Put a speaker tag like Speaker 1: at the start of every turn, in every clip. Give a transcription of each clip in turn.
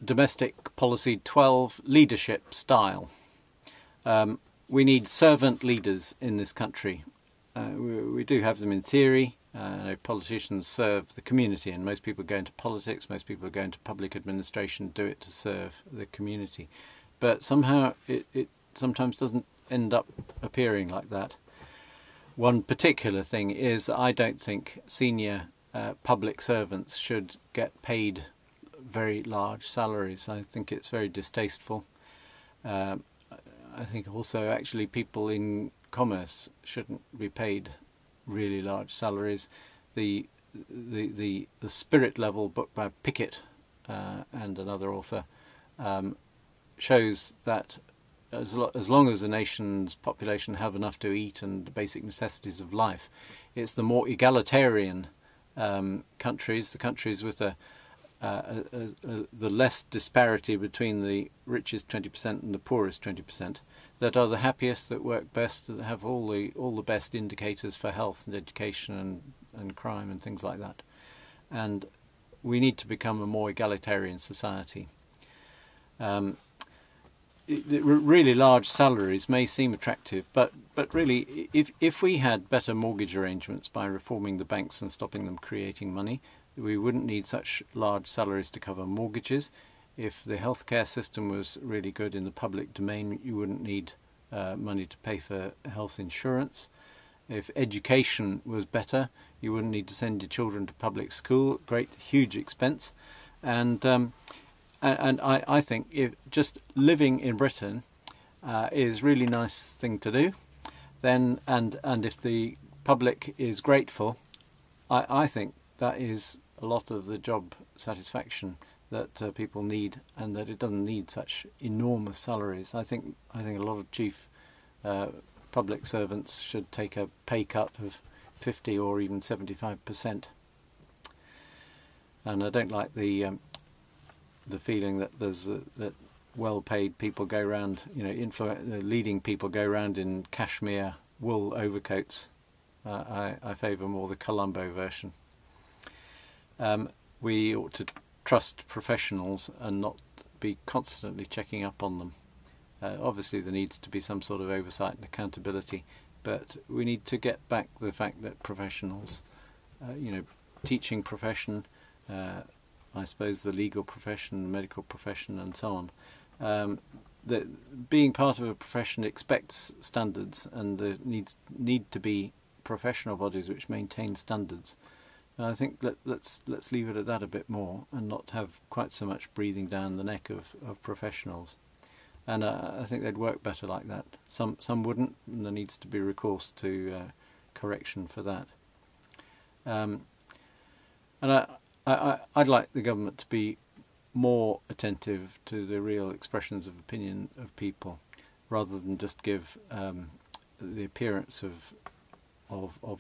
Speaker 1: Domestic Policy 12 leadership style. We need servant leaders in this country. We do have them in theory. Politicians serve the community, and most people go into politics, most people go into public administration, do it to serve the community. But somehow it sometimes doesn't end up appearing like that. One particular thing is I don't think senior public servants should get paid very large salaries. I think it's very distasteful. I think also actually people in commerce shouldn't be paid really large salaries. The Spirit Level book by Pickett and another author shows that as long as a nation's population have enough to eat and the basic necessities of life, it's the more egalitarian countries, the countries with the less disparity between the richest 20% and the poorest 20%, that are the happiest, that work best, that have all the best indicators for health and education and crime and things like that. And we need to become a more egalitarian society. Really large salaries may seem attractive, but really, if we had better mortgage arrangements by reforming the banks and stopping them creating money, we wouldn't need such large salaries to cover mortgages. If the healthcare system was really good in the public domain, you wouldn't need money to pay for health insurance. If education was better, you wouldn't need to send your children to public school, huge expense. And I think just living in Britain is a really nice thing to do. Then and if the public is grateful, I think that is a lot of the job satisfaction that people need, and that it doesn't need such enormous salaries. I think a lot of chief public servants should take a pay cut of 50 or even 75%. And I don't like the feeling that that well-paid people go around, leading people go around in cashmere wool overcoats. I favour more the Colombo version. We ought to trust professionals and not be constantly checking up on them. Obviously there needs to be some sort of oversight and accountability, but we need to get back the fact that professionals, teaching profession, I suppose the legal profession, the medical profession and so on, that being part of a profession expects standards, and there need to be professional bodies which maintain standards. I think let's leave it at that a bit more, and not have quite so much breathing down the neck of professionals. And I think they'd work better like that. Some wouldn't, and there needs to be recourse to correction for that. And I'd like the government to be more attentive to the real expressions of opinion of people, rather than just give the appearance of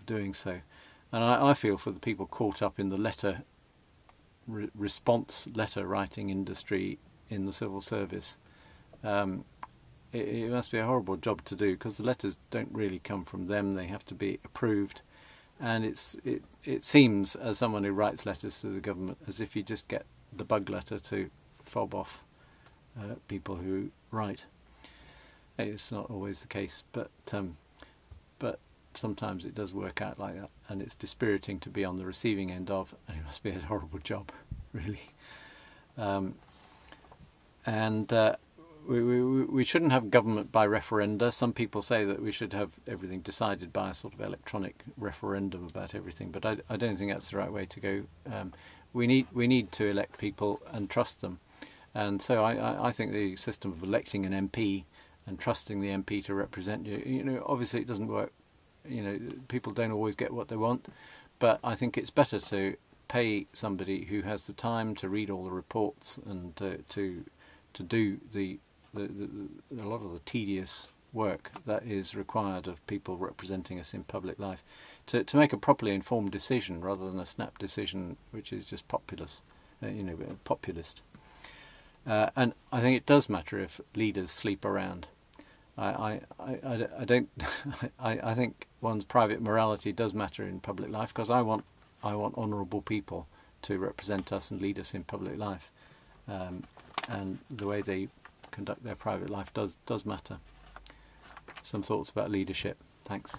Speaker 1: doing so. And I feel for the people caught up in the response letter writing industry in the civil service. It must be a horrible job to do, because the letters don't really come from them; they have to be approved. And it seems, as someone who writes letters to the government, as if you just get the bug letter to fob off people who write. It's not always the case, but sometimes it does work out like that, and it's dispiriting to be on the receiving end of, and it must be a horrible job, really. We shouldn't have government by referenda. Some people say that we should have everything decided by a sort of electronic referendum about everything, but I don't think that's the right way to go. We need to elect people and trust them, and so I think the system of electing an MP and trusting the MP to represent you, obviously it doesn't work. People don't always get what they want, but I think it's better to pay somebody who has the time to read all the reports and to do a lot of the tedious work that is required of people representing us in public life, to make a properly informed decision rather than a snap decision which is just populist. And I think it does matter if leaders sleep around. I don't. I think one's private morality does matter in public life, because I want honourable people to represent us and lead us in public life, and the way they conduct their private life does matter. Some thoughts about leadership. Thanks.